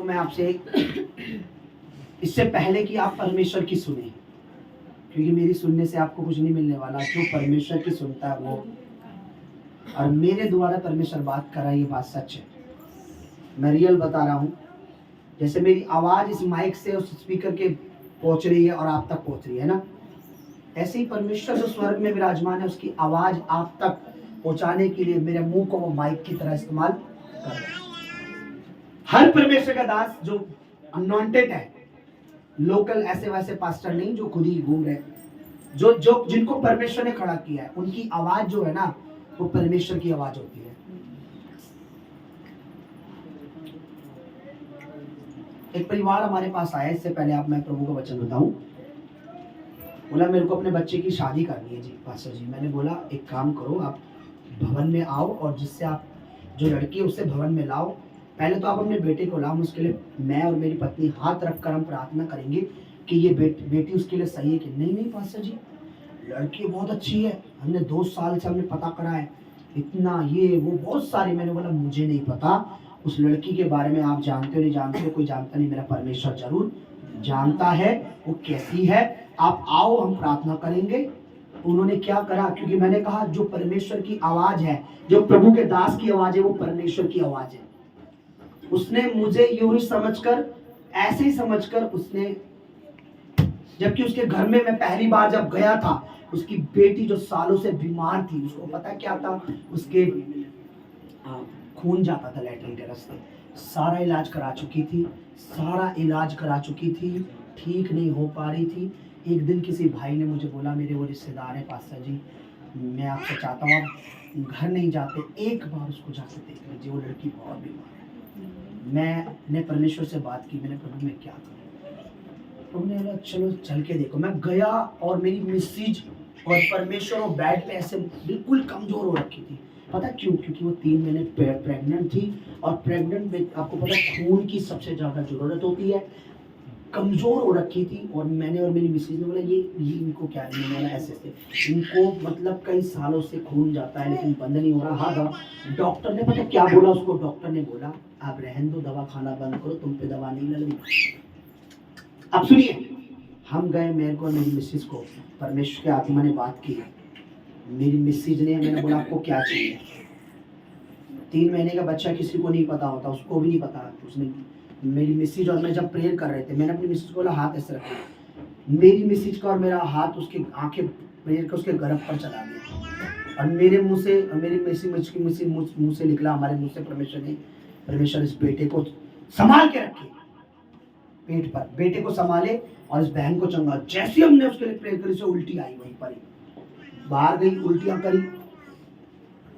मैं आपसे इससे पहले कि आप परमेश्वर की सुने, क्योंकि मेरी सुनने से आपको कुछ नहीं मिलने वाला, जो परमेश्वर की सुनता है वो, और मेरे द्वारा परमेश्वर बात कर रहा है, ये बात सच है, मैं रियल बता रहा हूँ। जैसे मेरी आवाज इस माइक से उस स्पीकर के पहुंच रही है और आप तक पहुंच रही है ना, ऐसे ही परमेश्वर जो स्वर्ग में विराजमान है उसकी आवाज आप तक पहुंचाने के लिए मेरे मुंह को वो माइक की तरह इस्तेमाल कर रहे हैं। हर परमेश्वर का दास जो अनॉइंटेड है, लोकल ऐसे वैसे पास्टर नहीं जो खुद ही घूम रहे, जो जिनको परमेश्वर ने खड़ा किया है, उनकी आवाज जो है ना वो परमेश्वर की आवाज होती है। एक परिवार हमारे पास आया, इससे पहले आप मैं प्रभु का वचन बताऊं, बोला मेरे को अपने बच्चे की शादी करनी है जी पास्टर जी। मैंने बोला एक काम करो, आप भवन में आओ और जिससे आप जो लड़की है उससे भवन में लाओ। पहले तो आप अपने बेटे को लाओ, उसके लिए मैं और मेरी पत्नी हाथ रखकर हम प्रार्थना करेंगे कि ये बेटी उसके लिए सही है कि नहीं। नहीं पास्टर जी, लड़की बहुत अच्छी है, हमने 2 साल से हमने पता करा है, इतना ये वो बहुत सारी। मैंने बोला मुझे नहीं पता उस लड़की के बारे में, आप जानते हो नहीं जानते हो, कोई जानता नहीं, मेरा परमेश्वर जरूर जानता है वो कैसी है। आप आओ हम प्रार्थना करेंगे। उन्होंने क्या करा, क्योंकि मैंने कहा जो परमेश्वर की आवाज है, जो प्रभु के दास की आवाज है, वो परमेश्वर की आवाज है। उसने मुझे यूं ही समझकर, ऐसे ही समझकर उसने, जबकि उसके घर में मैं पहली बार जब गया था, उसकी बेटी जो सालों से बीमार थी, उसको पता क्या था, उसके खून जाता था लैट्रिन के रास्ते, सारा इलाज करा चुकी थी, सारा इलाज करा चुकी थी, ठीक नहीं हो पा रही थी। एक दिन किसी भाई ने मुझे बोला, मेरे वो रिश्तेदार है पास्टर जी, मैं आपसे चाहता हूँ आप घर नहीं जाते, एक बार उसको जाके देख लीजिए, वो लड़की बहुत बीमार है। मैंने परमेश्वर से बात की, मैंने प्रभु में क्या करूँ, प्रभु ने बोला चलो चल के देखो। मैं गया और मेरी मिसेज और परमेश्वर वो बेड पे ऐसे बिल्कुल कमजोर हो रखी थी। पता क्यों? क्योंकि वो 3 महीने प्रेग्नेंट थी, और प्रेग्नेंट में आपको पता खून की सबसे ज्यादा जरूरत होती है, कमजोर हो रखी थी। और मैंने और मेरी मिसेज ने बोला ये इनको क्या नहीं बोला, ऐसे इनको मतलब कई सालों से खून जाता है लेकिन बंद नहीं हो रहा। हाँ, डॉक्टर ने पता क्या बोला उसको, डॉक्टर ने बोला आप रहन दो, दवा खाना बंद करो, तुम पे दवा नहीं लगनी। अब सुनिए, हम गए, मेरे को मेरी मिसेज को परमेश्वर के आत्मा ने बात की, मेरी मिसेज ने, मैंने बोला आपको क्या चाहिए। 3 महीने का बच्चा किसी को नहीं पता होता, उसको भी नहीं पता। उसने, मेरी मिसेज और मैं जब प्रेयर कर रहे थे, मैंने अपनी मिसेज को बोला हाथ ऐसे रखा, मेरी मिसेज का और मेरा हाथ उसके आंखें प्रेयर के उसके गर्भ पर चला गया, और मेरे मुंह से, मेरी मिसेज की मुंह से निकला, हमारे मुंह से परमेश्वर इस बेटे को संभाल के रखे, पेट पर बेटे को संभाले और इस बहन को चंगा। जैसे हमने उसके लिए प्रेयर करी से उल्टी आई, वहीं पर ही बाहर गई, उल्टियां करी।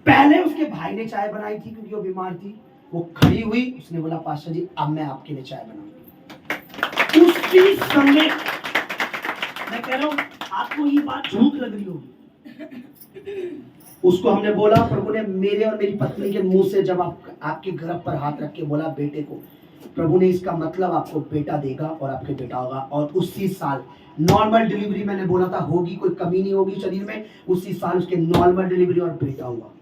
पहले उसके भाई ने चाय बनाई थी क्योंकि वो बीमार थी, वो खड़ी हुई, उसने बोला पास्टर जी अब मैं आपके लिए चाय बनाऊंगी। उसी समय मैं कह रहा हूं आपको ये बात झूठ लग रही होगी, उसको हमने बोला, प्रभु ने मेरे और मेरी पत्नी के मुंह से जब आपके गर्भ पर हाथ रख के बोला बेटे को, प्रभु ने इसका मतलब आपको बेटा देगा और आपके बेटा होगा। और उसी साल नॉर्मल डिलीवरी, मैंने बोला था होगी, कोई कमी नहीं होगी शरीर में, उसी साल उसके नॉर्मल डिलीवरी और बेटा हुआ।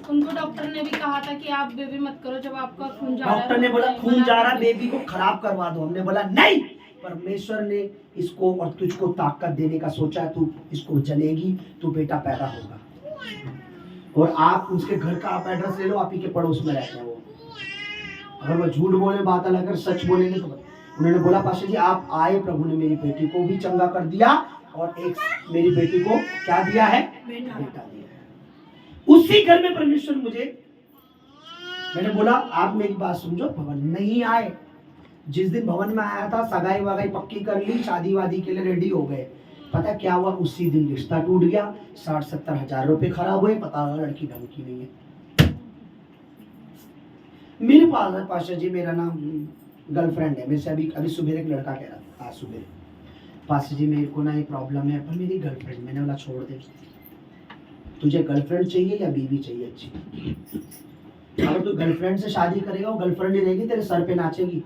उनको डॉक्टर ने भी कहा था कि आप बेबी मत करो जब आपका खून जा रहा है। डॉक्टर ने बोला खून जा रहा, बेबी को खराब करवा दो। हमने बोला नहीं, परमेश्वर ने इसको और तुझको ताकत देने का सोचा, तू इसको जलेगी, तू बेटा पैदा होगा। और आप उसके घर का आप एड्रेस ले लो, आप ही के पड़ोस में रहते हैं वो, अगर वो झूठ बोले बात अलग, अगर सच बोलेंगे तो। उन्होंने बोला पास्टर जी आप आए, प्रभु ने मेरी बेटी को भी चंगा कर दिया और एक मेरी बेटी को क्या दिया है, बेटा दिया है। उसी घर में परमेश्वर मुझे, मैंने बोला आप मेरी बात समझो, भवन नहीं आए। जिस दिन भवन में आया था, सगाई वगाई पक्की कर ली, शादी वादी के लिए रेडी हो गए। पता क्या हुआ, उसी दिन रिश्ता टूट गया, 60-70 हजार रुपए खराब हुए, पता लगा लड़की ढंग की नहीं है। मेरे पास है पास्टर जी, मेरा नाम गर्लफ्रेंड है, मेरे से अभी सुबह एक लड़का कह रहा था, आज सुबह पास्टर जी मेरे को ना ये प्रॉब्लम है, पर मेरी गर्लफ्रेंड। मैंने बोला छोड़ दे, तुझे गर्लफ्रेंड चाहिए या बीवी चाहिए अच्छी? अगर तू गर्लफ्रेंड से शादी करेगा वो गर्लफ्रेंड ही रहेगी, तेरे सर पे नाचेगी।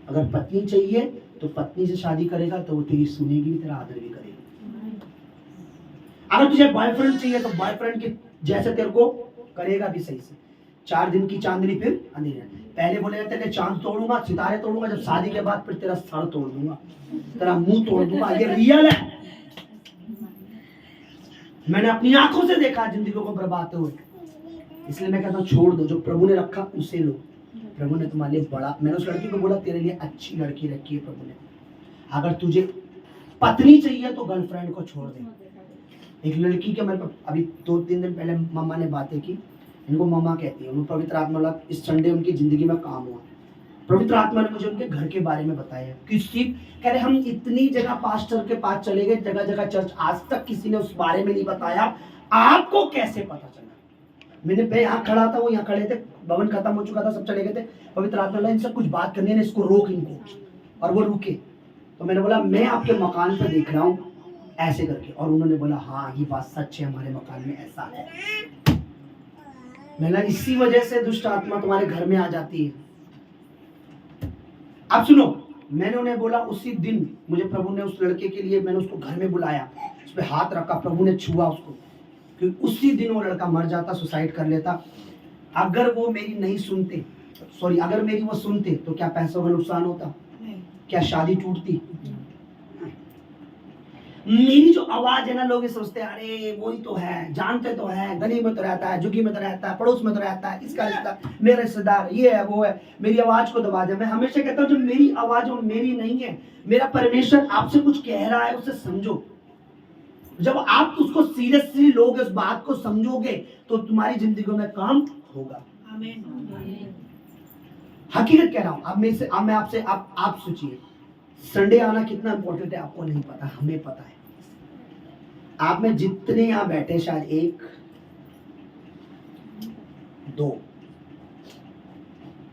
अगर पत्नी चाहिए तो पत्नी से शादी करेगा तो वो तेरी सुनेगी भी, तेरा आदर भी करेगी। अगर तुझे बॉयफ्रेंड चाहिए तो बॉयफ्रेंड के जैसे तेरे को करेगा भी सही से। 4 दिन की चांदनी फिर अंधेरा। पहले बोलेगा तेरे चांद तोड़ूंगा, सितारे तोड़ूंगा, जब शादी के बाद फिर तेरा सर तोड़ दूंगा, तेरा मुंह तोड़ दूंगा। ये रियल है, मैंने अपनी आंखों से देखा जिंदगी को बर्बाद हुए। इसलिए मैं कहता हूँ छोड़ दो, जो प्रभु ने रखा उसे लो। प्रभु ने तुम्हारे लिए बड़ा, मैंने उस लड़की को बोला तेरे लिए अच्छी लड़की रखी है प्रभु ने, अगर तुझे पत्नी चाहिए तो गर्लफ्रेंड को छोड़ दे। एक लड़की के मेरे पास अभी 2-3 दिन पहले मम्मा ने बातें की, इनको मम्मा कहती है, उनको पवित्र आत्मा इस संडे उनकी जिंदगी में काम हुआ। पवित्र आत्मा ने मुझे उनके घर के बारे में बताया। किसी कह रहे हम इतनी जगह पास्टर के पास चले गए, जगह जगह चर्च, आज तक किसी ने उस बारे में नहीं बताया, आपको कैसे पता चला? मैंने पे यहाँ खड़ा था, वो यहाँ खड़े थे, भवन खत्म हो चुका था, सब चले गए थे। पवित्र आत्मा इनसे कुछ बात करनी है, इसको रोक इनको, और वो रुके। तो मैंने बोला मैं आपके मकान पे देख रहा हूँ ऐसे करके, और उन्होंने बोला हाँ ये बात सच है, हमारे मकान में ऐसा है। मैंने इसी वजह से दुष्ट आत्मा तुम्हारे घर में आ जाती है। अब सुनो, मैंने उन्हें बोला, उसी दिन मुझे प्रभु ने उस लड़के के लिए, मैंने उसको घर में बुलाया, उस पर हाथ रखा, प्रभु ने छुआ उसको, क्योंकि उसी दिन वो लड़का मर जाता, सुसाइड कर लेता। अगर वो मेरी नहीं सुनते, सॉरी अगर मेरी वो सुनते तो क्या पैसों का नुकसान होता? क्या शादी टूटती? मेरी जो आवाज है ना, लोग सोचते हैं अरे वही तो है, जानते तो है, गली में तो रहता है, झुग्गी में तो रहता है, पड़ोस में तो रहता है, इसका रिश्ता, मेरा रिश्तेदार, ये है वो है, मेरी आवाज को दबा दे। मैं हमेशा कहता हूँ जो मेरी आवाज वो मेरी नहीं है, मेरा परमेश्वर आपसे कुछ कह रहा है, उसे समझो। जब आप उसको सीरियसली लोगे, उस बात को समझोगे, तो तुम्हारी जिंदगी में काम होगा। हकीकत कह रहा हूं। अब मैं आपसे आप सोचिए, संडे आना कितना इंपॉर्टेंट है आपको नहीं पता, हमें पता है। आप में जितने यहाँ बैठे, शायद 1 2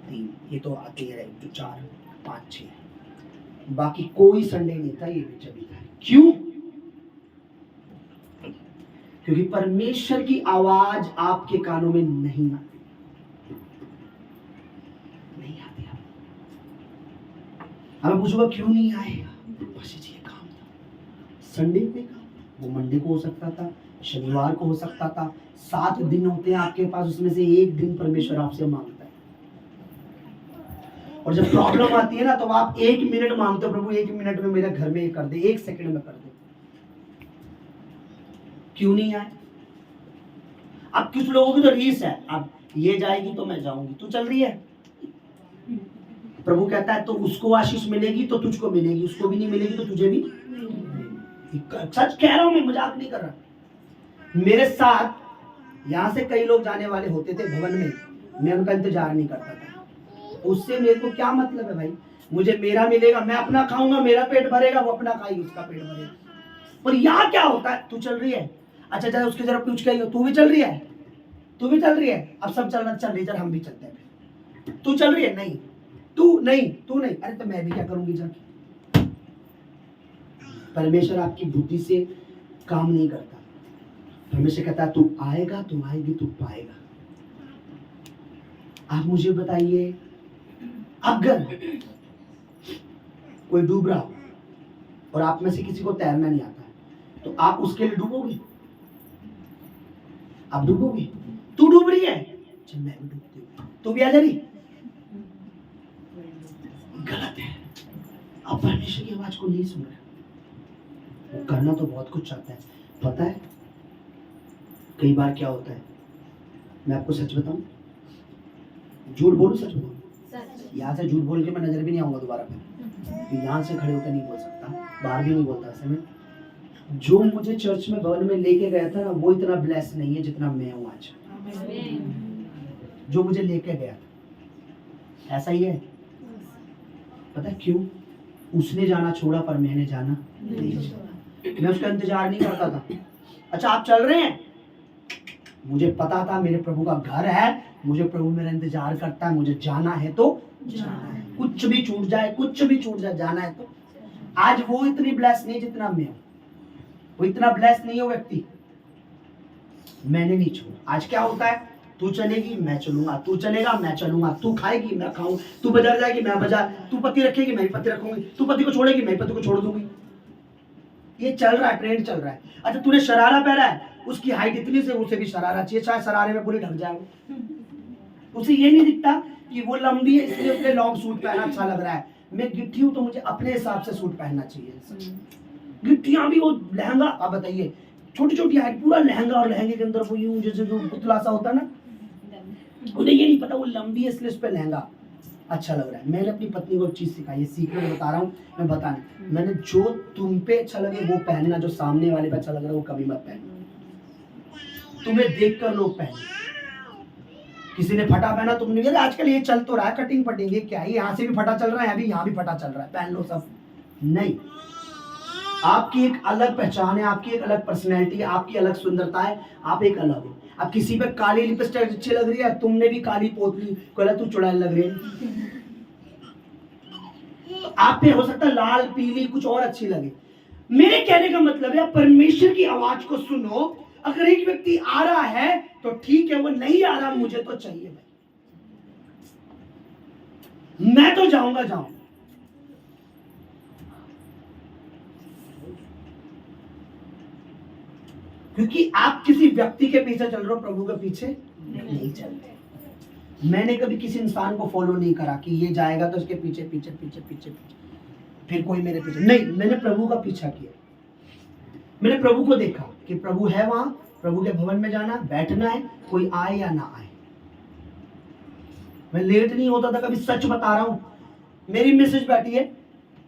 3, ये तो आते ही रहे, 4 5 6, बाकी कोई संडे नहीं था, ये भी जब था। क्यों? क्योंकि परमेश्वर की आवाज आपके कानों में नहीं आती, हमें पूछूंगा क्यों नहीं आएगा, बस ये काम था, संडे पे काम, वो मंडे को हो सकता था, शनिवार को हो सकता था। 7 दिन होते हैं आपके पास, उसमें से 1 दिन परमेश्वर आपसे मांगता है। और जब प्रॉब्लम आती है ना, तो आप 1 मिनट मांगते हो, प्रभु 1 मिनट में मेरे घर में ये कर दे, 1 सेकंड में कर दे। क्यों नहीं आए? अब कुछ लोगों की तो रीस है, अब ये जाएगी तो मैं जाऊंगी, तू चल रही है, प्रभु कहता है तो उसको आशीष मिलेगी तो तुझको मिलेगी, उसको भी नहीं मिलेगी तो तुझे भी। सच कह रहा हूं मैं, मजाक नहीं कर रहा। मेरे साथ यहां से कई लोग जाने वाले होते थे भवन में, मैं उनका इंतजार नहीं करता था। उससे मेरे को क्या मतलब है भाई, मुझे मेरा मिलेगा, मैं अपना खाऊंगा, मेरा पेट भरेगा, वो अपना खाएगी, उसका पेट भरेगा। पर यहाँ क्या होता है, तू चल रही है, अच्छा चल उसके जरा पूछ के आई हो, तू भी चल रही है, तू भी चल रही है, अब सब चल रही, चल हम भी चलते हैं। तू चल रही है, नहीं तू नहीं, तू नहीं, अरे तो मैं भी क्या करूंगी जाके। परमेश्वर आपकी बुद्धि से काम नहीं करता। परमेश्वर कहता है तू आएगा, तू आएगी, तू पाएगा। आप मुझे बताइए, अगर कोई डूब रहा हो और आप में से किसी को तैरना नहीं आता है, तो आप उसके लिए डूबोगे? आप डूबोगे? तू डूब रही है, चल मैं भी डूबती हूँ, तू भी आ जा रही, गलत है। आप परमेश्वर की आवाज को नहीं सुन रहे। वो करना तो बहुत कुछ चाहता है, पता है कई बार क्या होता है, मैं आपको सच बताऊं, झूठ बोलूं सच बताऊं, यहाँ से झूठ बोल के मैं नजर भी नहीं आऊंगा दोबारा पे, यहाँ से खड़े होकर नहीं बोल सकता, बाहर भी नहीं बोलता। ऐसे में जो मुझे चर्च में भवन में लेके गया था ना, वो इतना ब्लेस नहीं है जितना मैं हूँ आज। जो मुझे लेके गया था, ऐसा ही है। पता है क्यों? उसने जाना छोड़ा पर मैंने जाना नहीं छोड़ा। मैं उसका इंतजार नहीं करता था। अच्छा आप चल रहे हैं, मुझे पता था मेरे प्रभु का घर है, मुझे प्रभु मेरा इंतजार करता है, मुझे जाना है तो जाना है, कुछ भी छूट जाए, कुछ भी छूट जाए, जाना है तो। आज वो इतनी ब्लेस नहीं जितना मैं हूं, वो इतना ब्लेस नहीं हो व्यक्ति, मैंने नहीं छोड़ा। आज क्या होता है, तू चलेगी मैं चलूंगा, तू चलेगा मैं चलूंगा, तू खाएगी मैं खाऊं, तू बाजार जाएगी मैं बाजार, तू पति रखेगी मैं पति रखूंगी, तू पति को छोड़ेगी मैं पति को छोड़ दूंगी। ये चल रहा है, ट्रेंड चल रहा है। अच्छा तूने शरारा पहना है, उसकी हाइट इतनी से उसे भी शरारा चाहिए, चाहे शरारे में पूरी ढक जाए, उसे ये नहीं दिखता कि वो लंबी है इसलिए उसने लॉन्ग सूट पहना अच्छा लग रहा है, मैं गिट्ठी हूं तो मुझे अपने हिसाब से सूट पहनना चाहिए। गिट्टियां भी वो लहंगा, आप बताइए छोटी छोटी हाइट पूरा लहंगा, और लहंगे के अंदर वो यूं जैसे जो पुतला सा होता है ना, उन्हें ये नहीं पता वो लंबी है इसलिए उस पर लहंगा अच्छा लग रहा है। मैंने अपनी पत्नी को एक चीज सिखाई है, सीक्रेट बता रहा हूँ मैं, बताने मैंने, जो तुम पे अच्छा लगे वो पहनना, जो सामने वाले पे अच्छा लग रहा है वो कभी मत पहनना। तुम्हें देखकर लोग पहने, किसी ने फटा पहना तुमने, अरे आजकल ये चल तो रहा है कटिंग पटिंग, ये क्या है, यहाँ से भी फटा चल रहा है, अभी यहाँ भी फटा चल रहा है, पहन लो सब। नहीं, आपकी एक अलग पहचान है, आपकी एक अलग पर्सनैलिटी है, आपकी अलग सुंदरता है, आप एक अलग हो। अब किसी पे काली लिपस्टिक अच्छी लग रही है, तुमने भी काली पोतली, कहला तू चुड़ैल लग रही है। तो आप पे हो सकता है लाल पीली कुछ और अच्छी लगे। मेरे कहने का मतलब है परमेश्वर की आवाज को सुनो। अगर एक व्यक्ति आ रहा है तो ठीक है, वो नहीं आ रहा मुझे तो चाहिए भाई, मैं तो जाऊंगा जाऊंगा। क्योंकि आप किसी व्यक्ति के पीछे चल रहे हो, प्रभु के पीछे नहीं चलते। मैंने कभी किसी इंसान को फॉलो नहीं करा कि ये जाएगा तो उसके पीछे पीछे पीछे पीछे पीछे फिर कोई मेरे पीछे नहीं, मैंने प्रभु का पीछा किया। मैंने प्रभु को देखा कि प्रभु है वहां, प्रभु के भवन में जाना, बैठना है, कोई आए या ना आए। मैं लेट नहीं होता था कभी, सच बता रहा हूं। मेरी मैसेज बैठी है,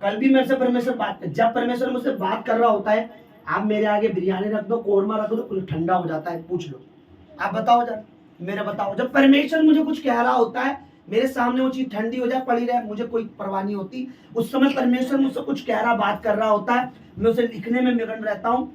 कल भी मेरे से परमेश्वर बात कर, जब परमेश्वर मुझसे बात कर रहा होता है, आप मेरे आगे बिरयानी रख दो, कोरमा रख दो, कुछ ठंडा हो जाता है, पूछ लो, आप बताओ जरा, मेरा बताओ। जब परमेश्वर मुझे कुछ कह रहा होता है, मेरे सामने वो चीज ठंडी हो जाए पड़ी रहे, मुझे कोई परवाह नहीं होती। उस समय परमेश्वर मुझसे कुछ कह रहा, बात कर रहा होता है, मैं उसे लिखने में मगन रहता हूँ।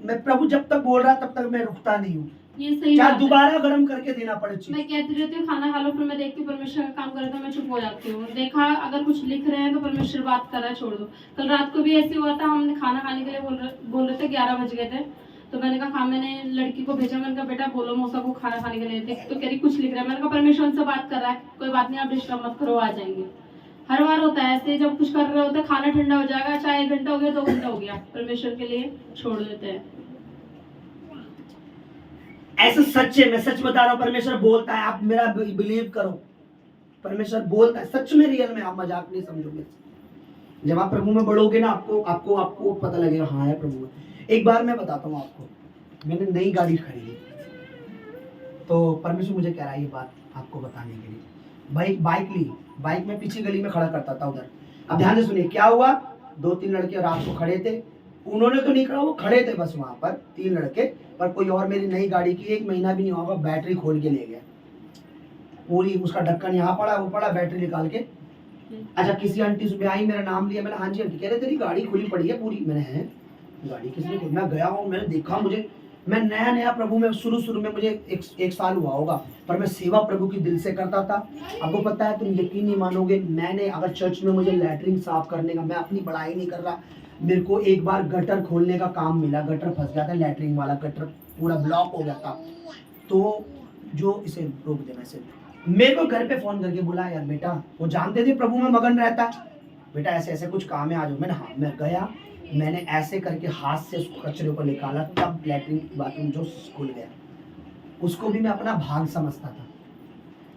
मैं प्रभु जब तक बोल रहा तब तक मैं रुकता नहीं हूँ, ये सही चाहे बात है। दोबारा गर्म करके देना पड़े चीज। मैं कहती रहती हूँ खाना खा लो, फिर मैं देखती हूँ परमेश्वर का काम कर रहा है तो मैं चुप हो जाती हूँ। देखा अगर कुछ लिख रहे हैं तो परमेश्वर बात कर रहा है, छोड़ दो। कल रात को भी ऐसे हुआ था, हमने खाना खाने के लिए बोल रहे थे, 11 बज गए थे, तो मैंने कहा हाँ, मैंने लड़की को भेजा, मैंने कहा बेटा बोलो मौसा को खाना खाने के लिए थे, तो कह रही कुछ लिख रहा है। मैंने कहा परमेश्वर से बात कर रहा है, कोई बात नहीं, आप डिस्टर्ब मत करो, आ जाएंगे। हर बार होता है ऐसे, जब कुछ कर रहे होते खाना ठंडा हो जाएगा, चाहे 1 घंटा हो गया 2 घंटा हो गया, परमेश्वर के लिए छोड़ देते हैं। ऐसा सच है, मैं सच बता रहा हूँ, परमेश्वर बोलता है, आप मेरा बिलीव करो, परमेश्वर बोलता है सच में, रियल में, आप मजाक नहीं समझोगे। जब आप प्रभु में बढ़ोगे ना, आपको आपको आपको पता लगेगा हाँ है प्रभु में। एक बार मैं बताता हूँ आपको, मैंने नई गाड़ी खरीदी, तो परमेश्वर मुझे कह रहा है ये बात आपको बताने के लिए। बाइक ली, बाइक में पीछे गली में खड़ा करता था उधर। अब ध्यान से सुनिए क्या हुआ, 2-3 लड़के रात को खड़े थे, उन्होंने तो नहीं खड़ा, वो खड़े थे बस वहां पर 3 लड़के, पर कोई और मेरी नई गाड़ी की 1 महीना भी नहीं होगा, बैटरी खोल के ले गया पूरी, उसका ढक्कन यहाँ पड़ा, वो पड़ा, बैटरी निकाल के। अच्छा, किसी आंटी सुबह आई, मेरा नाम लिया, मैंने हाँ जी आंटी, कह रहे तेरी गाड़ी खुली पड़ी है पूरी। मैंने है गाड़ी किसने खोली? मैं गया हूँ, मैंने देखा, मुझे, मैं नया प्रभु में शुरू में मुझे एक साल हुआ होगा, पर मैं सेवा प्रभु की दिल से करता था। आपको पता है, तुम यकीन नहीं मानोगे, मैंने अगर चर्च में मुझे लैट्रिन साफ करने का, मैं अपनी बड़ाई नहीं कर रहा, मेरे को एक बार गटर खोलने का काम मिला, गटर फंस गया था, लैट्रिन वाला गटर पूरा ब्लॉक हो गया था, तो जो इसे रोक देना, इसे मेरे को घर पे फोन करके बोला, यार बेटा, वो जानते थे प्रभु में मगन रहता है, बेटा ऐसे ऐसे कुछ काम है, आ जाओ। मैंने हाँ, मैं गया, मैंने ऐसे करके हाथ से उस कचरे को निकाला, तब लैट्रिन बाथरूम जो खुल गया। उसको भी मैं अपना भाग समझता था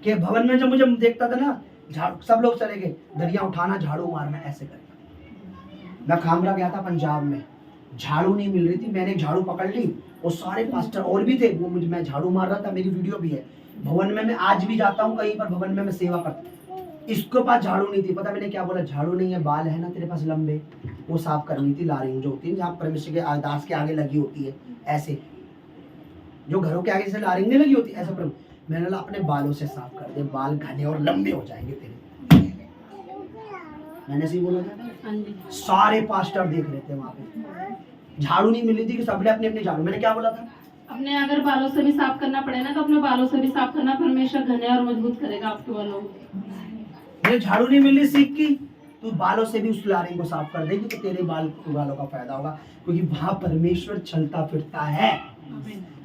कि भवन में जब मुझे देखता था ना, झाड़ू, सब लोग चले गए, दरिया उठाना, झाड़ू मारना, ऐसे करता। मैं खामरा गया था पंजाब में, झाड़ू नहीं मिल रही थी, मैंने झाड़ू पकड़ ली, वो सारे पास्टर और भी थे, वो मुझे, मैं झाड़ू मार रहा था, मेरी वीडियो भी है। भवन में मैं आज भी जाता हूँ कहीं पर, भवन में मैं सेवा करता हूँ, इसके पास झाड़ू नहीं थी, पता मैंने क्या बोला, झाड़ू नहीं है, बाल है ना तेरे पास लंबे, वो साफ करनी थी, लारिंग जो होती है जहाँ परमेश्वर के अरदास के आगे लगी होती है, ऐसे जो घरों के आगे से लारिंग नहीं लगी होती, ऐसा प्रभु, मैंने बोला अपने बालों से साफ कर दे, बाल घने और लंबे हो जाएंगे तेरे। मैंने ऐसे ही बोला था, सारे पास्टर देख रहे थे वहां पे, झाड़ू नहीं मिली थी कि सबने अपने अपने झाड़ू, मैंने क्या बोला था, अपने अगर बालों से भी साफ करना पड़े ना, तो अपने बालों से भी साफ करना, परमेश्वर घने और मजबूत करेगा आपके बालों को। मुझे झाड़ू नहीं मिली सीख की, तू बालों से भी उस लारिंग को साफ कर देगी तो तेरे बालों का फायदा होगा, क्योंकि वहां परमेश्वर चलता फिरता है।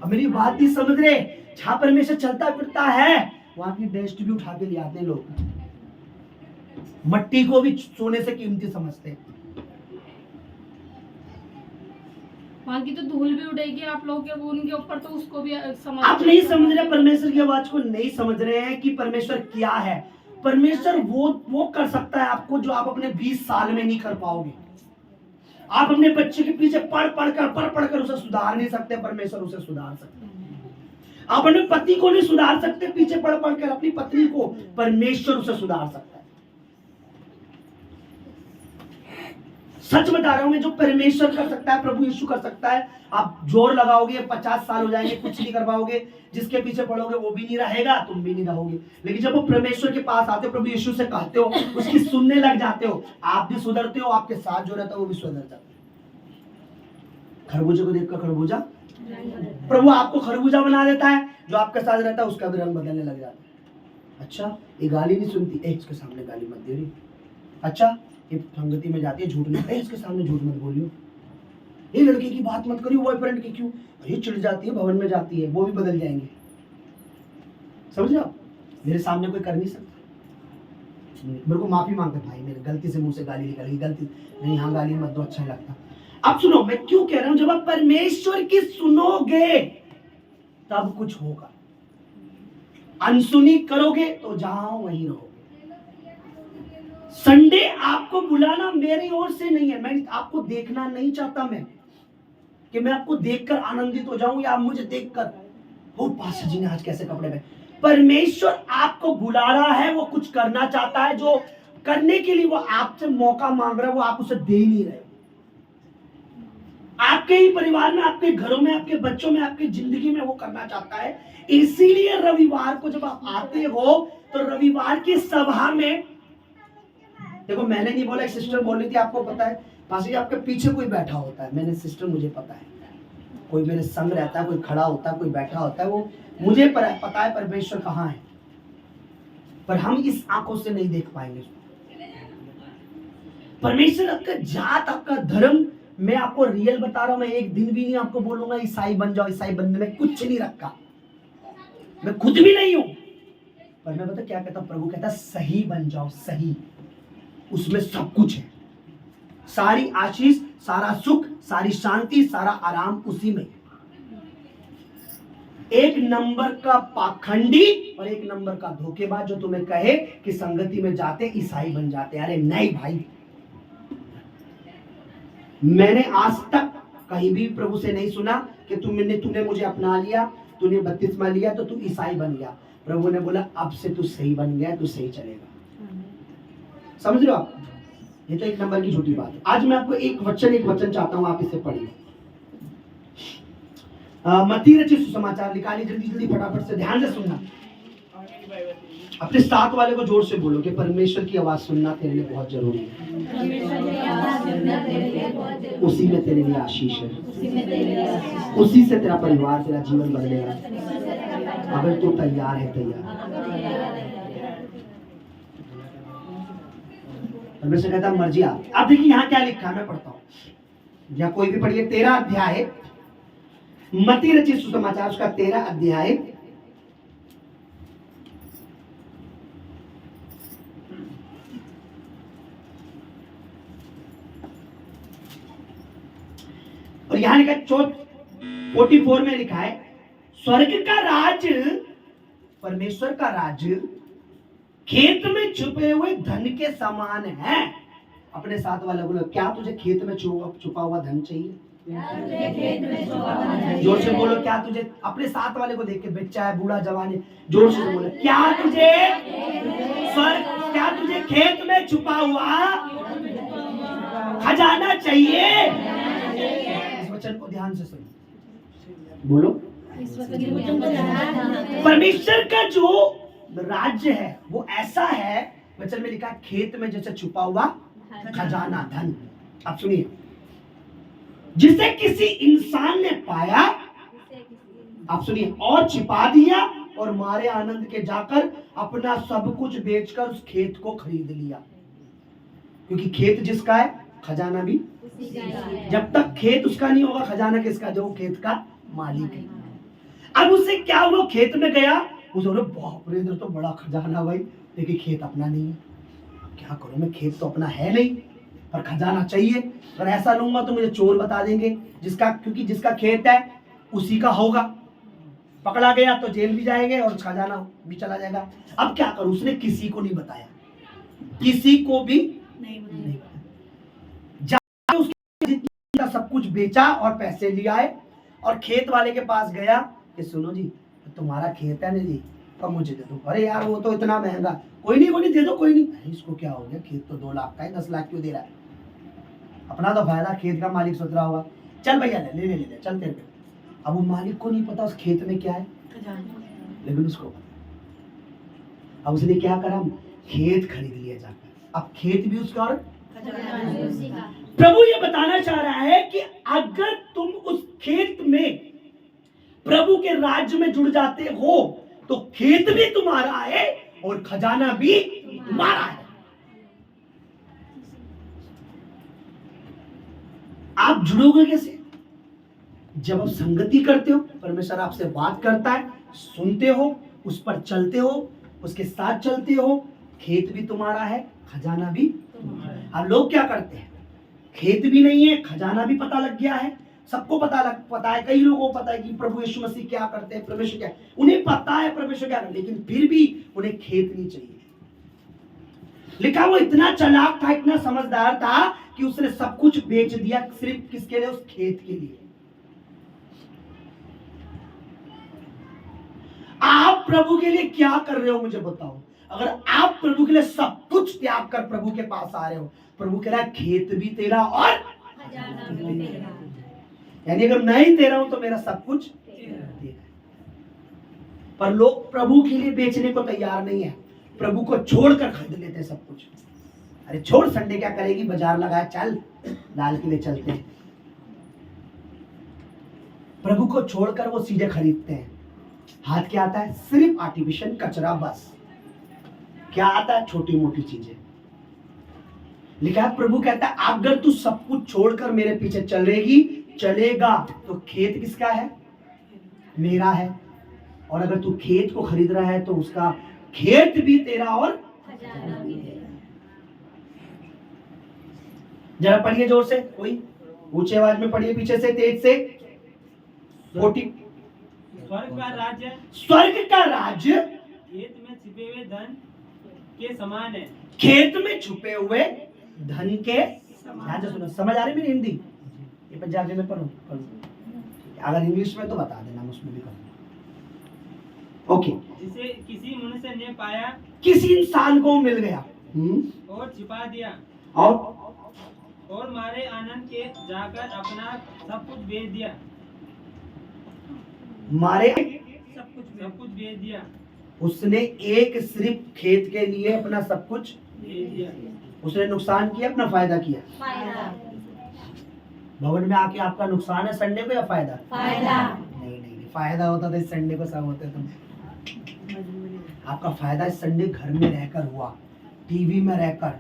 अब मेरी बात नहीं समझ रहे, जहां परमेश्वर चलता फिरता है वहां की डस्ट भी उठा के ले आते हैं लोग, मट्टी को भी सोने से कीमती समझते हैं। वहाँ की तो धूल भी उड़ेगी आप लोग के उनके ऊपर, तो उसको भी समझ आप नहीं समझ रहे, परमेश्वर की आवाज को नहीं समझ रहे हैं कि परमेश्वर क्या है। परमेश्वर वो कर सकता है आपको जो आप अपने 20 साल में नहीं कर पाओगे। आप अपने बच्चे के पीछे पढ़ कर उसे सुधार नहीं सकते, परमेश्वर उसे सुधार सकते हैं। आप अपने पति को नहीं सुधार सकते पीछे पढ़ कर अपनी पत्नी को, परमेश्वर उसे सुधार सकता है। सच बता रहा हूं मैं, जो परमेश्वर कर सकता है, प्रभु यीशु कर सकता है। आप जोर लगाओगे 50 साल हो जाएंगे, कुछ नहीं कर पाओगे। जिसके पीछे पढ़ोगे वो भी नहीं रहेगा, तुम भी नहीं रहोगे। लेकिन जब वो परमेश्वर के पास आते हो, प्रभु यीशु से कहते हो, उसकी सुनने लग जाते हो, आप भी सुधरते हो, आपके साथ जो रहता है वो भी सुधर जाता है। खरबूजे को देखकर खरबूजा, प्रभु आपको खरबूजा बना देता है। जो आपके साथ रहता है उसका भी रंग बदलने लग जाता है। अच्छा, ये गाली नहीं सुनती, इसके सामने गाली मत दे रही। अच्छा, ये संगति में जाती है, झूठ नहीं, इसके सामने झूठ मत बोलियो। ये लड़के की बात मत करियो, बॉयफ्रेंड की क्यों, ये चिढ़ जाती है, भवन में जाती है, वो भी बदल जाएंगे। समझ रहे हो? मेरे सामने कोई कर नहीं सकता। मेरे को माफी मांगते, भाई मेरे गलती से मुंह से गाली निकल गई, गलती नहीं, हाँ गाली मत दो, अच्छा लगता। अब सुनो, मैं क्यों कह रहा हूं, जब आप परमेश्वर की सुनोगे तब कुछ होगा। अनसुनी करोगे तो जहां वहीं रहोगे। संडे आपको बुलाना मेरी ओर से नहीं है, मैं आपको देखना नहीं चाहता, मैं कि मैं आपको देखकर आनंदित हो जाऊं या आप मुझे देखकर वो पास्टर जी ने आज कैसे कपड़े पहने। परमेश्वर आपको बुला रहा है, वो कुछ करना चाहता है, जो करने के लिए वो आपसे मौका मांग रहा है, वो आप उसे दे नहीं रहे। आपके ही परिवार में, आपके घरों में, आपके बच्चों में, आपकी जिंदगी में वो करना चाहता है। इसीलिए रविवार को जब आप आते हो तो रविवार की सभा में, देखो मैंने नहीं बोला, एक सिस्टर बोल रही थी, आपको पता है पास ही आपके पीछे कोई बैठा होता है। मैंने सिस्टर, मुझे पता है, कोई मेरे संग रहता है, कोई खड़ा होता है, कोई बैठा होता है, वो मुझे पता है परमेश्वर कहाँ है, पर हम इस आंखों से नहीं देख पाएंगे। परमेश्वर आपका जात, आपका धर्म, मैं आपको रियल बता रहा हूं, मैं एक दिन भी नहीं आपको बोलूंगा ईसाई बन जाओ। ईसाई बनने में कुछ नहीं रखा, मैं खुद भी नहीं हूं, पर मैं बता क्या कहता हूं, प्रभु कहता सही बन जाओ, सही, उसमें सब कुछ है। सारी आशीष, सारा सुख, सारी शांति, सारा आराम उसी में। एक नंबर का पाखंडी और एक नंबर का धोखेबाज जो तुम्हें कहे कि संगति में जाते ईसाई बन जाते, अरे नहीं भाई, मैंने आज तक कहीं भी प्रभु से नहीं सुना कि तूने मुझे अपना लिया, तूने बपतिस्मा लिया तो तू ईसाई बन गया। प्रभु ने बोला अब से तू सही बन गया, तू सही चलेगा। समझ रहे हो आप? ये तो एक नंबर की झूठी बात है। आज मैं आपको एक वचन चाहता हूं, आप इसे पढ़िए। मत्ती रचित सुसमाचार, निकालिए जल्दी जल्दी फटाफट से, ध्यान से सुनना। अपने साथ वाले को जोर से बोलो कि परमेश्वर की आवाज सुनना तेरे लिए बहुत जरूरी है, उसी में तेरे लिए आशीष है, उसी से तेरा परिवार, तेरा जीवन बदलेगा। अगर तू तैयार है, तैयार। परमेश्वर कहता मर्जी आप। अब देखिए यहाँ क्या लिखा है, मैं पढ़ता हूँ, या कोई भी पढ़िए। 13 अध्याय, मत्ती रचित सुसमाचार, उसका 13 अध्याय, और यहां लिखा 44 में लिखा है, स्वर्ग का राज, परमेश्वर का राज खेत में छुपे हुए धन के समान है। अपने साथ वाले बोलो, क्या तुझे खेत में छुपा हुआ धन चाहिए? जोर से बोलो, क्या तुझे, अपने साथ वाले को देख के, बच्चा है, बूढ़ा, जवान है, जोर से बोलो, क्या तुझे खेत में छुपा हुआ खजाना चाहिए? इस वचन को ध्यान से सुनो, बोलो। परमेश्वर का जो राज्य है वो ऐसा है, वचन में लिखा खेत में जैसे छुपा हुआ खजाना, धन। अब सुनिए, जिसे किसी इंसान ने पाया, आप सुनिए, और छिपा दिया, और मारे आनंद के जाकर अपना सब कुछ बेचकर उस खेत को खरीद लिया। क्योंकि खेत जिसका है, खजाना भी। जब तक खेत उसका नहीं होगा, खजाना किसका? जो खेत का मालिक है। अब उसे क्या हुआ, खेत में गया, उसे बोले बाप रे, इधर तो बड़ा खजाना भाई, लेकिन खेत अपना नहीं है, क्या करूं मैं, खेत तो अपना है नहीं। पर खजाना चाहिए। अगर ऐसा लूंगा तो मुझे चोर बता देंगे, क्योंकि जिसका खेत है उसी का होगा। पकड़ा गया तो जेल भी जाएंगे और खजाना भी चला जाएगा। अब क्या करूं, उसने किसी को नहीं बताया, किसी को भी नहीं बताया। उसका सब कुछ बेचा और पैसे ले आए और खेत वाले के पास गया कि सुनो जी, तुम्हारा खेत है ना जी, तो मुझे दे दो। अरे यार वो तो इतना महंगा, कोई नहीं दे दो, कोई नहीं। इसको क्या हो गया, खेत तो 2 लाख का है, 10 लाख क्यों दे रहा है? अपना तो फायदा, खेत का मालिक सोच रहा होगा चल भैया ले चल तेरे पे। अब वो मालिक को नहीं पता उस खेत में क्या है, लेकिन उसको पता। अब उसने क्या करा, खेत खरीद लिया जाकर। अब खेत भी उसका और प्रभु ये बताना चाह रहा है कि अगर तुम उस खेत में प्रभु के राज्य में जुड़ जाते हो तो खेत भी तुम्हारा है और खजाना भी तुम्हारा है। आप जुड़ोगे कैसे? जब आप संगति करते हो, परमेश्वर आपसे बात करता है, सुनते हो, उस पर चलते हो, उसके साथ चलते हो, खेत भी तुम्हारा है, खजाना भी तुम्हारा है। अब लोग क्या करते हैं, खेत भी नहीं है, खजाना भी पता लग गया है, सबको पता है, कई लोगों को पता है कि प्रभु यीशु मसीह क्या करते हैं, परमेश्वर क्या, उन्हें पता है परमेश्वर क्या करते, लेकिन फिर भी उन्हें खेत नहीं चाहिए। लिखा वो इतना चालाक था, इतना समझदार था कि उसने सब कुछ बेच दिया, सिर्फ किसके लिए, उस खेत के लिए। आप प्रभु के लिए क्या कर रहे हो मुझे बताओ। अगर आप प्रभु के लिए सब कुछ त्याग कर प्रभु के पास आ रहे हो, प्रभु कह रहा है खेत भी तेरा और यानी अगर मैं ही तेरा हूं तो मेरा सब कुछ तेरा। पर लोग प्रभु के लिए बेचने को तैयार नहीं है, प्रभु को छोड़कर खरीद लेते हैं सब कुछ। अरे छोड़, संडे क्या करेगी, बाजार लगाए, चल लाल किले चलते हैं। प्रभु को छोड़कर वो सीधे खरीदते हैं। हाथ क्या आता है, सिर्फ आर्टिफिशियल कचरा, बस क्या आता है, छोटी मोटी चीजें। लिखा है प्रभु कहता है अगर तू सब कुछ छोड़कर मेरे पीछे चलेगा तो खेत किसका है, मेरा है। और अगर तू खेत को खरीद रहा है तो उसका खेत भी तेरा और खजाना भी तेरा। जरा पढ़िए जोर से, कोई ऊंचे आवाज में पढ़िए, पीछे से तेज से। 40 स्वर्ग का राज्य खेत में छिपे हुए धन के समान है। खेत में छुपे हुए धन के ध्यान से सुनो, समझ आ रही मेरी हिंदी? ये पंजाबी में पढ़ो, अगर इंग्लिश में तो बता देना, उसमें भी करूंगा। ओके, जिसे किसी मनुष्य ने पाया, किसी इंसान को मिल गया और छिपा दिया, और मारे आनंद के जाकर अपना सब कुछ बेच दिया, मारे सब कुछ बेच दिया। उसने एक सिर्फ खेत के लिए अपना सब कुछ बेच दिया। उसने नुकसान किया, अपना फायदा किया। भवन में आके आपका नुकसान है संडे को या फायदा? नहीं, फायदा होता तो इस संडे को सब होते तुम। आपका फायदा इस संडे घर में रहकर हुआ, टीवी में रहकर,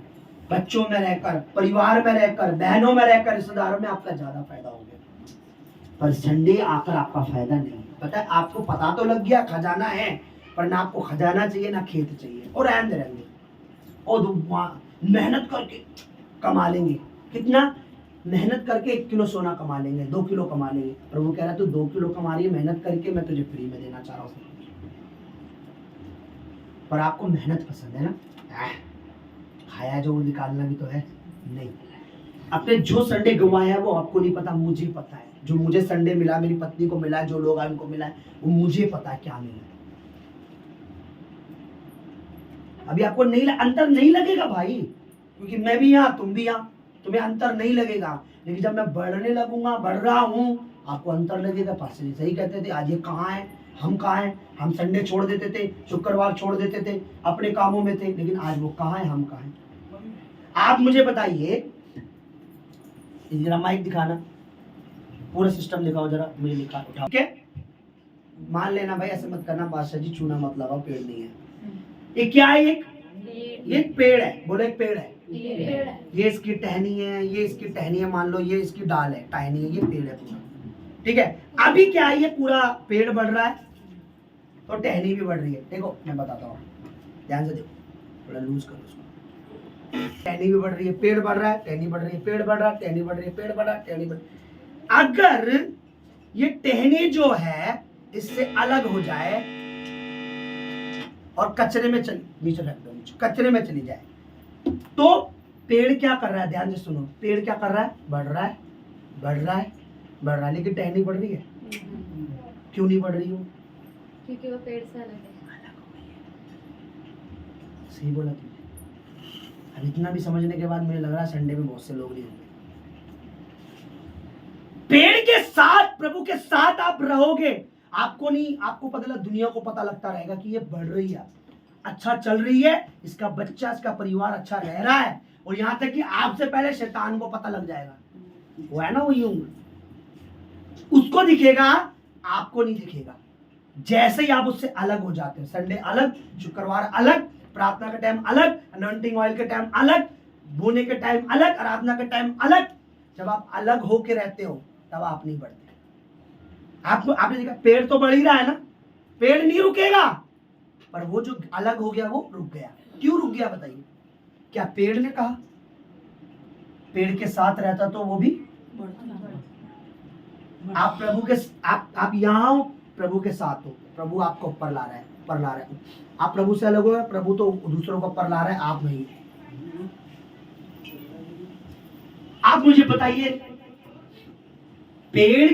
बच्चों में रहकर, परिवार में रहकर, बहनों में रहकर, रिश्तेदारों में आपका ज्यादा फायदा हो गया। पर संडे आकर आपका फायदा नहीं। पता है, आपको पता तो लग गया खजाना है, पर ना आपको खजाना चाहिए ना खेत चाहिए, और रहने रहेंगे और मेहनत करके कमा लेंगे। कितना मेहनत करके 1 किलो सोना कमा लेंगे, 2 किलो कमा लेंगे। प्रभु कह रहा है तू 2 किलो कमा रही है मेहनत करके, मैं तुझे फ्री में देना चाह रहा हूँ। पर आपको मेहनत पसंद है ना, खाया जो निकालना भी तो है नहीं। अपने जो संडे गंवाया है वो आपको नहीं पता, मुझे पता है। जो मुझे संडे मिला, मेरी पत्नी को मिला, जो लोग उनको मिला है, वो मुझे पता है क्या मिला। अभी आपको नहीं अंतर नहीं लगेगा भाई, क्योंकि मैं भी यहाँ, तुम भी यहाँ, तुम्हें अंतर नहीं लगेगा। लेकिन जब मैं बढ़ने लगूंगा, बढ़ रहा हूँ, आपको अंतर लगेगा। पास्टर जी सही कहते थे, आज ये कहाँ है, हम कहाँ हैं। हम संडे छोड़ देते थे, शुक्रवार छोड़ देते थे, अपने कामों में थे, लेकिन आज वो कहाँ है, हम कहाँ हैं। आप मुझे बताइए, जरा माइक दिखाना, पूरा सिस्टम दिखाओ जरा, मुझे लिखा उठाओ। ठीक है, मान लेना भाई, ऐसे मत करना बादशाह जी, चूना मत लगाओ, पेड़ नहीं है। ये क्या है, ये पेड़ है, बोलो एक पेड़ है। ये इसकी टहनी है, ये इसकी टहनी है, मान लो ये इसकी डाल है, टहनी है, ये पेड़ है पूरा। ठीक है, अभी क्या है, ये पूरा पेड़ बढ़ रहा है तो टहनी भी बढ़ रही है। देखो मैं बताता हूँ, ध्यान से देखो, थोड़ा लूज करो इसको। टहनी भी बढ़ रही है, पेड़ बढ़ रहा है, टहनी बढ़ रही है, पेड़ बढ़ रहा है, टहनी बढ़ रही है, पेड़ बढ़ रहा है, टहनी बढ़। अगर ये टहनी जो है इससे अलग हो जाए और कचरे में नीचे रख दो, कचरे में चली जाए, तो पेड़ क्या कर रहा है? ध्यान से सुनो, पेड़ क्या कर रहा है? बढ़ रहा है, बढ़ रहा है, बढ़ रहा है, लेकिन टहनी बढ़ रही है। क्यों नहीं बढ़ रही हो? क्योंकि वो पेड़ से अलग है। सही बोला तुमने। अब इतना भी समझने के बाद मुझे लग रहा है संडे में बहुत से लोग नहीं होंगे। पेड़ के साथ, प्रभु के साथ आप रहोगे, आपको नहीं, आपको पता लगा, दुनिया को पता लगता रहेगा कि ये बढ़ रही है, अच्छा चल रही है, इसका बच्चा, इसका परिवार अच्छा रह रहा है, और यहां तक कि आपसे पहले शैतान को पता लग जाएगा। वो है ना, वो यूं उसको दिखेगा, आपको नहीं दिखेगा। जैसे ही आप उससे अलग हो जाते हैं, संडे अलग, शुक्रवार अलग, प्रार्थना का टाइम अलग, अनॉइंटिंग ऑयल के टाइम अलग, बोने के टाइम अलग, आराधना के टाइम अलग, जब आप अलग होके रहते हो तब आप नहीं बढ़ते। आपने देखा पेड़ तो बढ़ ही रहा है ना, पेड़ नहीं रुकेगा, पर वो जो अलग हो गया वो रुक गया। क्यों रुक गया बताइए? क्या पेड़ ने कहा? पेड़ के साथ रहता तो वो भी। आप प्रभु के, आप यहाँ हो, प्रभु के साथ हो, प्रभु आपको ऊपर ला रहा है, ऊपर ला रहा है। आप प्रभु से अलग हो, प्रभु तो दूसरों को ऊपर ला रहा है, आप नहीं। आप मुझे बताइए, पेड़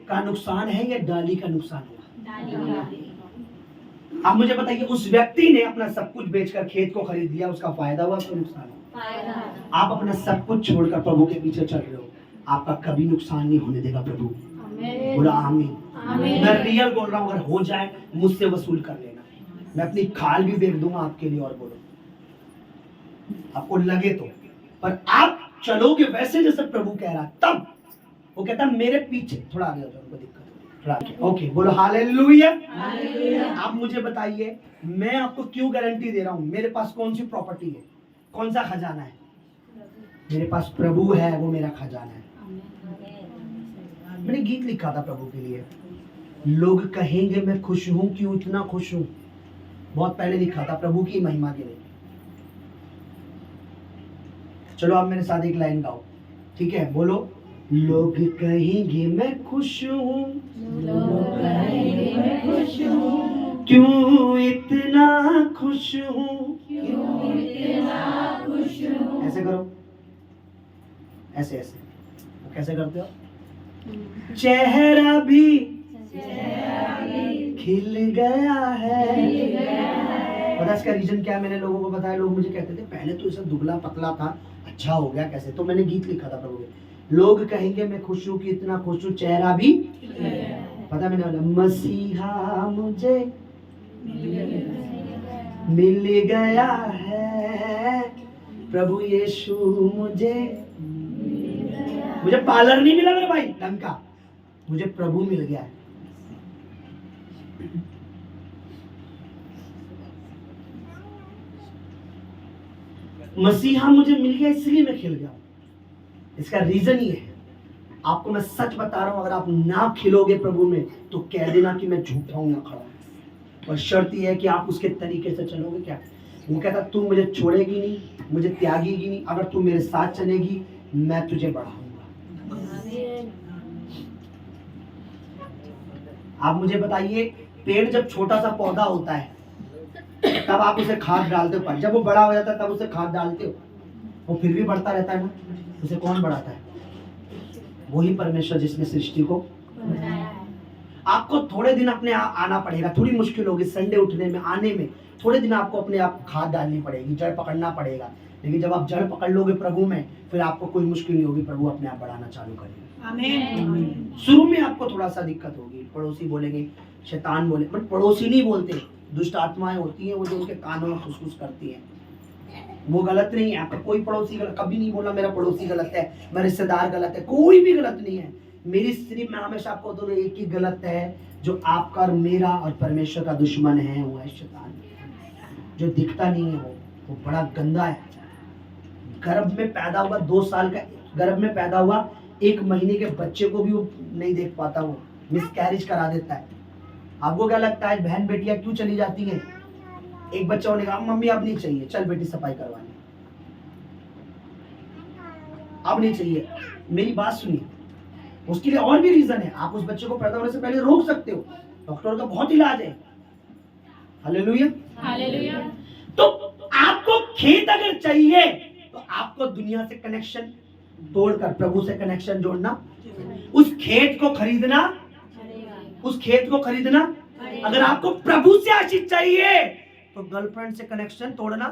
का नुकसान है या डाली का नुकसान हुआ? आप मुझे बताइए, उस व्यक्ति ने अपना सब कुछ बेचकर खेत को खरीद लिया, उसका फायदा हुआ, उसका नुकसान हुआ? आप अपना सब कुछ छोड़कर प्रभु के पीछे चल रहे हो, आपका कभी नुकसान नहीं होने देगा प्रभु। बोला आमीन। मैं रियल बोल रहा हूँ, अगर हो जाए मुझसे वसूल कर लेना, मैं अपनी खाल भी बेच दूंगा आपके लिए। और बोलो आपको लगे तो, पर आप चलोगे वैसे जैसे प्रभु कह रहा, तब वो कहता मेरे पीछे। थोड़ा आगे हो जाओ, उनको दिक्कत होगी। ओके, बोलो हालेलुया। आप मुझे बताइए, मैं आपको क्यों गारंटी दे रहा हूँ? मेरे पास कौन सी प्रॉपर्टी है, कौन सा खजाना है? मेरे पास प्रभु है, वो मेरा खजाना है। मैंने गीत लिखा था प्रभु के लिए, लोग कहेंगे मैं खुश हूं, क्यों इतना खुश हूं। बहुत पहले लिखा था प्रभु की महिमा के लिए। चलो आप मेरे साथ एक लाइन गाओ, ठीक है? बोलो, लोग कहेंगे मैं खुश हूं, क्यों इतना खुश हूं। ऐसे करो, ऐसे ऐसे कैसे करते हो? चेहरा भी खिल गया है। पता इसका रीजन क्या? मैंने लोगों को बताया, लोग मुझे कहते थे पहले तो ऐसा दुबला पतला था, अच्छा हो गया कैसे? तो मैंने गीत लिखा था प्रभु के, लोग कहेंगे मैं खुश हूँ कि इतना खुश हूँ, चेहरा भी पता। मैंने बोला मसीहा मुझे मिल गया है, प्रभु यीशु मुझे पार्लर नहीं मिला मेरे भाई ढंग का, मुझे प्रभु मिल गया है। मसीहा मुझे मिल गया इसलिए मैं खिल गया। इसका रीजन ये है, आपको मैं सच बता रहा हूं, अगर आप ना खिलोगे प्रभु में तो कह देना कि मैं झूठा हूं या खड़ा हूं। और शर्त यह है कि आप उसके तरीके से चलोगे। क्या वो कहता, तू मुझे छोड़ेगी नहीं, मुझे त्यागेगी नहीं, अगर तू मेरे साथ चलेगी मैं तुझे बढ़ाऊंगा। आप मुझे बताइए, पेड़ जब छोटा सा पौधा होता है तब आप उसे खाद डालते हो, जब वो बड़ा हो जाता है तब उसे खाद डालते हो, वो फिर भी बढ़ता रहता है ना। उसे कौन बढ़ाता है? वही परमेश्वर जिसने सृष्टि को बनाया है। आपको थोड़े दिन अपने आना पड़ेगा, थोड़ी मुश्किल होगी संडे उठने में, आने में थोड़े दिन आपको अपने आप खाद डालनी पड़ेगी, जड़ पकड़ना पड़ेगा। लेकिन जब आप जड़ पकड़ लोगे प्रभु में, फिर आपको कोई मुश्किल नहीं होगी, प्रभु अपने आप बढ़ाना चालू करेगा। आमीन। शुरू में आपको थोड़ा सा दिक्कत होगी, पड़ोसी बोलेंगे, शैतान बोले, बट पड़ोसी नहीं बोलते, दुष्ट आत्माएं होती हैं, वो जो उनके कानों में फुसफुस करती हैं। वो गलत नहीं है, आपका कोई पड़ोसी गलत, कभी नहीं बोला मेरा पड़ोसी गलत है, मेरा रिश्तेदार गलत है, कोई भी गलत नहीं है। मेरी सिर्फ मैं हमेशा आपको तो एक ही गलत है, जो आपका और मेरा और परमेश्वर का दुश्मन है, वो है शैतान। जो दिखता नहीं है वो बड़ा गंदा है। गर्भ में पैदा हुआ 2 साल का, गर्भ में पैदा हुआ 1 महीने के बच्चे को भी वो नहीं देख पाता, वो मिसकैरेज करा देता है। आपको क्या लगता है बहन बेटियां क्यों चली जाती हैं? एक बच्चा होने का, मम्मी अब नहीं चाहिए, चल बेटी सफाई करवाने। अब नहीं चाहिए। मेरी बात सुनिए, उसके लिए और भी रीजन है। आप उस बच्चे को पैदा होने से पहले रोक सकते हो, डॉक्टर का बहुत इलाज है। हालेलुया। हालेलुया। तो आपको खेत अगर चाहिए तो आपको दुनिया से कनेक्शन तोड़कर प्रभु से कनेक्शन जोड़ना, उस खेत को खरीदना, उस खेत को खरीदना। अगर आपको प्रभु से आशीष चाहिए तो गर्लफ्रेंड से कनेक्शन तोड़ना,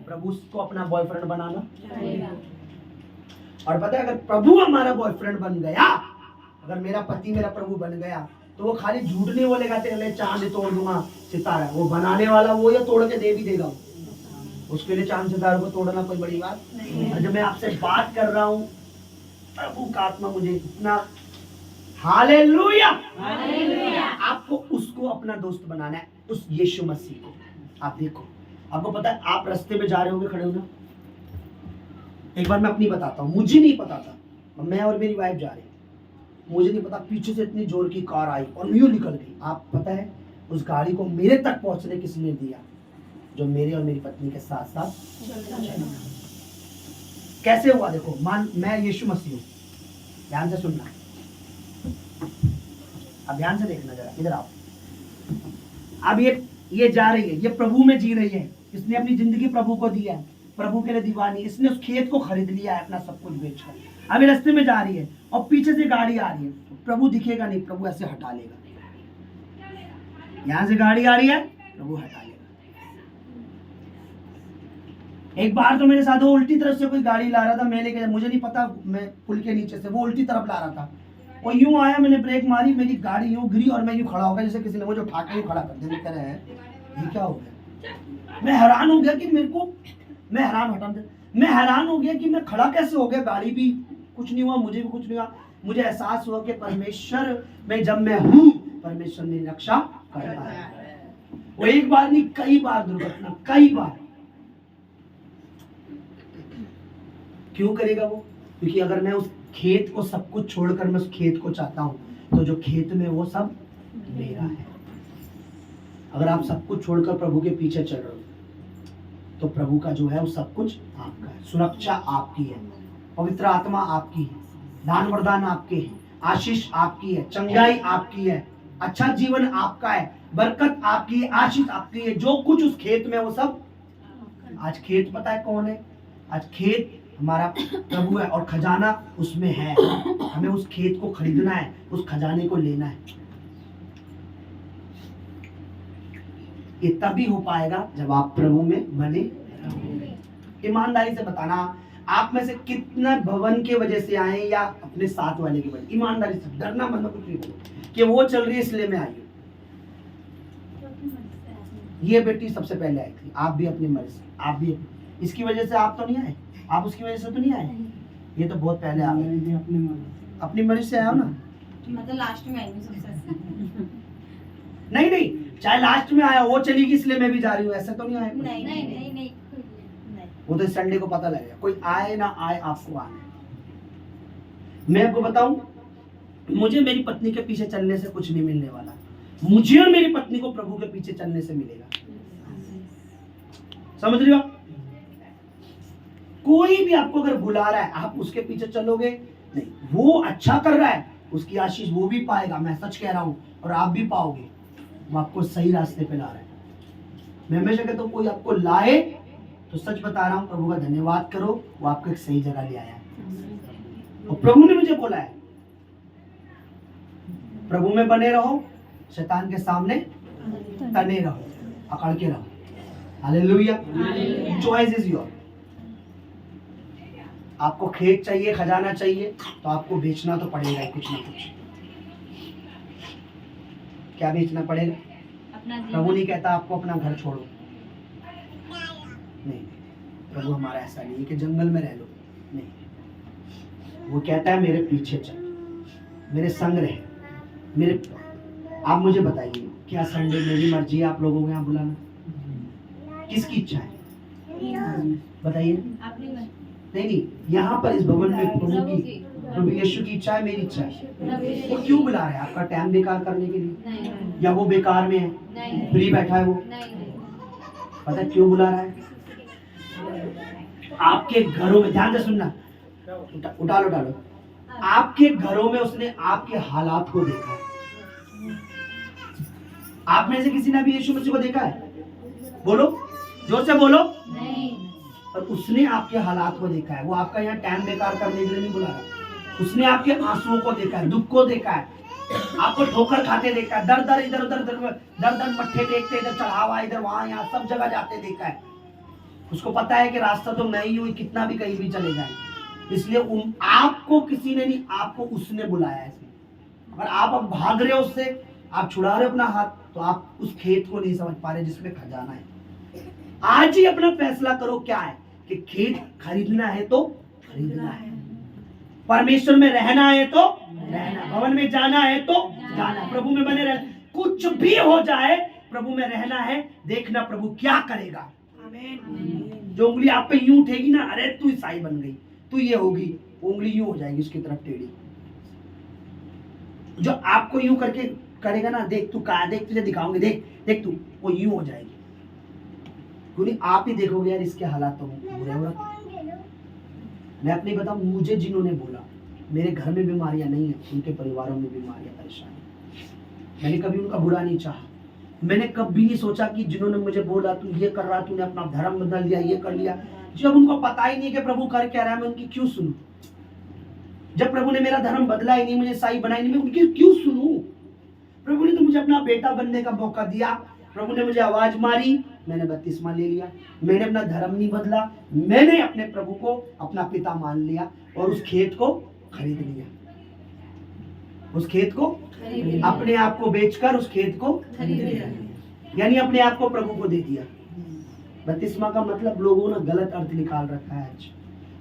प्रभु को अपना बॉयफ्रेंड बनाना। और पता है, अगर प्रभु हमारा बॉयफ्रेंड बन गया, अगर मेरा पति मेरा प्रभु बन गया, तो वो खाली झूठ नहीं बोलेगा तेरे चांद तोड़ दूंगा सितारा। वो बनाने वाला वो या तोड़ के दे भी देगा, उसके लिए चांद सितारों को तोड़ना कोई बड़ी बात नहीं। और जब मैं आपसे बात कर रहा हूँ, प्रभु का आत्मा मुझे इतना, हालेलुया, आपको उसको अपना दोस्त बनाना है, उस यीशु मसीह को। आप देखो, आपको पता है, आप रास्ते में जा रहे होंगे, खड़े हो ना। एक बार मैं अपनी बताता हूँ, मुझे नहीं पता था, मैं और मेरी वाइफ जा रहे, मुझे नहीं पता, पीछे से इतनी जोर की कार आई और यूं निकल गई। आप पता है उस गाड़ी को मेरे तक पहुंचने किसने दिया? जो मेरे और मेरी पत्नी के साथ साथ कैसे हुआ? देखो, मान मैं यीशु मसीह हूं, ध्यान से सुनना, अब ध्यान से देखना जरा, इधर आओ। अब ये जा रही है, ये प्रभु में जी रही है, इसने अपनी जिंदगी प्रभु को दिया है, प्रभु के लिए दीवानी, इसने उस खेत को खरीद लिया है अपना सब कुछ बेचकर। अभी रास्ते में जा रही है और पीछे से गाड़ी आ रही है, तो प्रभु दिखेगा नहीं, प्रभु ऐसे हटा लेगा। यहां से गाड़ी आ रही है, प्रभु हटा लेगा। एक बार तो मेरे साथ वो उल्टी तरफ से कोई गाड़ी ला रहा था, मैं लेके, मुझे नहीं पता, मैं पुल के नीचे से, वो उल्टी तरफ ला रहा था, और यूं आया, मैंने ब्रेक मारी, मेरी गाड़ी यूं गिरी और मैं यूं खड़ा हो गया जैसे किसी ने मुझे उठा के खड़ा कर दिया। कह रहे हैं ये क्या हो गया? मैं हैरान हो गया कि मेरे को, मैं हैरान हो गया कि मैं खड़ा कैसे हो गया, गाड़ी भी कुछ नहीं हुआ, मुझे भी कुछ नहीं हुआ। मुझे एहसास हुआ कि परमेश्वर में जब मैं हूं, परमेश्वर मेरी रक्षा करता है। वो एक बार नहीं, कई बार दुर्घटना, कई बार। क्यों करेगा वो? क्योंकि अगर मैं उस खेत को सब कुछ छोड़कर मैं उस खेत को चाहता हूं, तो जो खेत में वो सब मेरा है। अगर आप सब कुछ छोड़कर प्रभु के पीछे चल रहे हो, तो प्रभु का जो है वो सब कुछ आपका है। सुरक्षा आपकी है, पवित्र आत्मा आपकी है, दान वरदान आपके हैं, आशीष आपकी है, चंगाई आपकी है, अच्छा जीवन आपका है, बरकत आपकी है, आशीष आपकी है। जो कुछ उस खेत में वो सब, आज खेत पता है कौन है? आज खेत हमारा प्रभु है और खजाना उसमें है। हमें उस खेत को खरीदना है, उस खजाने को लेना है। ये तभी हो पाएगा जब आप प्रभु में बने रहोगे। ईमानदारी से बताना, आप में से कितना भवन के वजह से आए या अपने साथ वाले की वजह? ईमानदारी से, डरना मत, कुछ नहीं बोलो कि वो चल रही है इसलिए मैं आई हूँ। ये बेटी सबसे पहले आई थी, आप भी अपनी मर्जी से, आप भी इसकी वजह से आप तो नहीं आए, आप उसकी वजह से तो नहीं आए, ये तो बहुत पहले आ गए। अपनी मर्जी से आओ ना, मतलब लास्ट में आएंगे सबसे। नहीं, चाहे लास्ट में आया, वो चली गई इसलिए मैं भी जा रही हूँ, ऐसा तो नहीं आया। नहीं। वो तो संडे को पता लगेगा, कोई आए ना आए, आपको आना है। मैं आपको बताऊं, मुझे मेरी पत्नी के पीछे चलने से कुछ नहीं मिलने वाला, मुझे और मेरी पत्नी को प्रभु के पीछे चलने से मिलेगा। समझ रहे हो? कोई भी आपको अगर बुला रहा है, आप उसके पीछे चलोगे नहीं, वो अच्छा कर रहा है, उसकी आशीष वो भी पाएगा, मैं सच कह रहा हूं, और आप भी पाओगे। वो आपको सही रास्ते पे ला रहा है। मैं हमेशा कहता हूं, कोई आपको लाए तो सच बता रहा हूं, प्रभु का धन्यवाद करो, वो आपको एक सही जगह ले आया है। और प्रभु ने मुझे बोला है, प्रभु में बने रहो, शैतान के सामने तने रहो, अकड़ के रहो। हालेलुया। Choice is your. आपको खेत चाहिए, खजाना चाहिए, तो आपको बेचना तो पड़ेगा ही कुछ ना कुछ। क्या बेचना पड़ेगा? प्रभु नहीं कहता आपको अपना घर छोड़ो, नहीं, प्रभु हमारा ऐसा नहीं है कि जंगल में रह लो, नहीं। वो कहता है मेरे पीछे चल, मेरे संग रहे, मेरे। आप मुझे बताइए, क्या संडे मेरी मर्जी है आप लोगों को यहाँ बुलाना? किसकी इच्छा है बताइए? नहीं, यहाँ पर इस भवन में प्रभु यीशु की इच्छा है, मेरी इच्छा है। वो क्यों बुला रहा है? आपका टाइम बेकार करने के लिए? या वो बेकार में है, फ्री बैठा है वो? पता है क्यों बुला रहा है? आपके घरों में, ध्यान से सुनना, उठा लो। आपके घरों में उसने आपके हालात को देखा। आप में से किसी ने भी यीशु मसीह को देखा है? बोलो, जोर से बोलो। नहीं। और उसने आपके हालात को देखा है। वो आपका यहाँ टाइम बेकार करने के लिए नहीं बुला रहा। उसने आपके आंसुओं को देखा है, दुख को देखा है, आपको ठोकर खाते देखा है, दर दर मट्ठे टेकते, इधर चढ़ावा, इधर वहां यहाँ सब जगह जाते देखा है। उसको पता है कि रास्ता तो मैं ही हूँ, कितना भी कहीं भी चले जाए। इसलिए आपको किसी ने नहीं, आपको उसने बुलाया है। अगर आप अब भाग रहे हो उससे, आप छुड़ा रहे हो अपना हाथ, तो आप उस खेत को नहीं समझ पा रहे जिसमें खजाना है। आज ही अपना फैसला करो क्या है, कि खेत खरीदना है तो खरीदना है, परमेश्वर में रहना है तो रहना, भवन में जाना है तो जाना, प्रभु में बने रहना। कुछ भी हो जाए प्रभु में रहना है। देखना प्रभु क्या करेगा। जो उंगली आप पे यूं उठेगी ना, अरे तू ईसाई बन गई, तू ये होगी, उंगली यूं हो जाएगी उसकी तरफ टेढ़ी। जो आपको यूं करके करेगा ना, देख तू कहा, देख तुझे दिखाऊंगे, देख तू, वो यूं हो जाएगी। क्योंकि आप ही देखोगे यार इसके हालात तो बुरे हो रहे। मैं अपनी बताऊं, मुझे जिन्होंने बोला मेरे घर में बीमारियां नहीं है, उनके परिवारों में बीमारियां, परेशानी, मैंने कभी उनका बुरा नहीं चाहा। मैंने कभी नहीं सोचा कि जिन्होंने मुझे बोला तू ये कर रहा, तूने अपना धर्म बदल लिया, ये कर लिया, जब उनको पता ही नहीं कि प्रभु कर क्या रहा है, मैं उनकी क्यों सुनूं? जब प्रभु ने मेरा धर्म बदला ही नहीं, मुझे ईसाई बनाई नहीं, मैं उनकी क्यों सुनूं? प्रभु ने तो मुझे अपना बेटा बनने का मौका दिया, प्रभु ने मुझे आवाज मारी, मैंने बपतिस्मा ले लिया, मैंने अपना धर्म नहीं बदला, मैंने अपने प्रभु को अपना पिता मान लिया और उस खेत को खरीद लिया। उस खेत को अपने आप को बेचकर उस खेत को खरीद लिया, यानी अपने आप को प्रभु को दे दिया। बपतिस्मा का मतलब लोगों ने गलत अर्थ निकाल रखा है आज,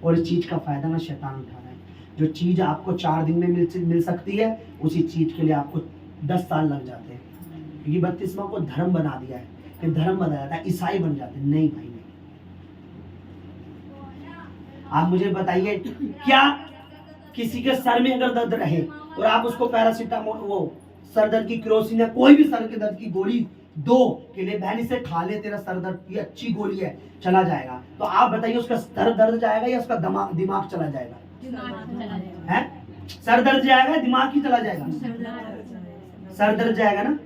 और इस चीज का फायदा ना शैतान उठा रहा है। जो चीज आपको 4 दिन में मिल सकती है, उसी चीज के लिए आपको 10 साल लग जाते हैं। क्योंकि बपतिस्मा को धर्म बना दिया है, फिर धर्म बदल जाता है, ईसाई बन जाते हैं। नहीं भाई नहीं। आप मुझे बताइए, क्या किसी के सर में अगर दर्द रहे और आप उसको पैरासीटामोल, वो सर दर्द की केरोसिन या कोई भी सर के दर्द की गोली दो कि ले बहन इसे खा ले, तेरा सर दर्द की अच्छी गोली है, चला जाएगा, तो आप बताइए उसका सर दर्द जाएगा या उसका दिमाग चला जाएगा? है? सर दर्द जाएगा, दिमाग ही चला जाएगा? सर दर्द जाएगा ना,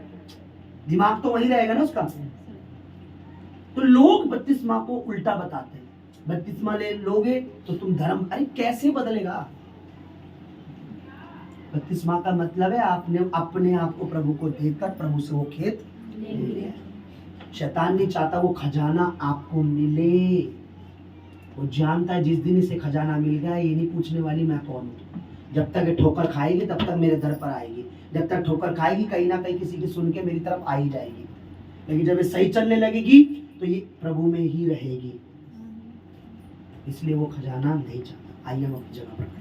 दिमाग तो वही रहेगा ना उसका। तो लोग बपतिस्मा को उल्टा बताते हैं, बपतिस्मा ले लोगे तो तुम धर्म, अरे कैसे बदलेगा? बपतिस्मा का मतलब है आपने अपने आप को प्रभु को देकर प्रभु से वो खेत ले लिया। शैतान नहीं चाहता वो खजाना आपको मिले। वो जानता है जिस दिन इसे खजाना मिल गया, ये नहीं पूछने वाली मैं कौन हूँ। जब तक ये ठोकर खाएगी तब तक मेरे दर पर आएगी, जब तक ठोकर खाएगी कहीं ना कहीं किसी की सुन के मेरी तरफ आ ही जाएगी। लेकिन जब ये सही चलने लगेगी तो ये प्रभु में ही रहेगी। इसलिए वो खजाना नहीं चाहता। आइए हम अपनी जगह पर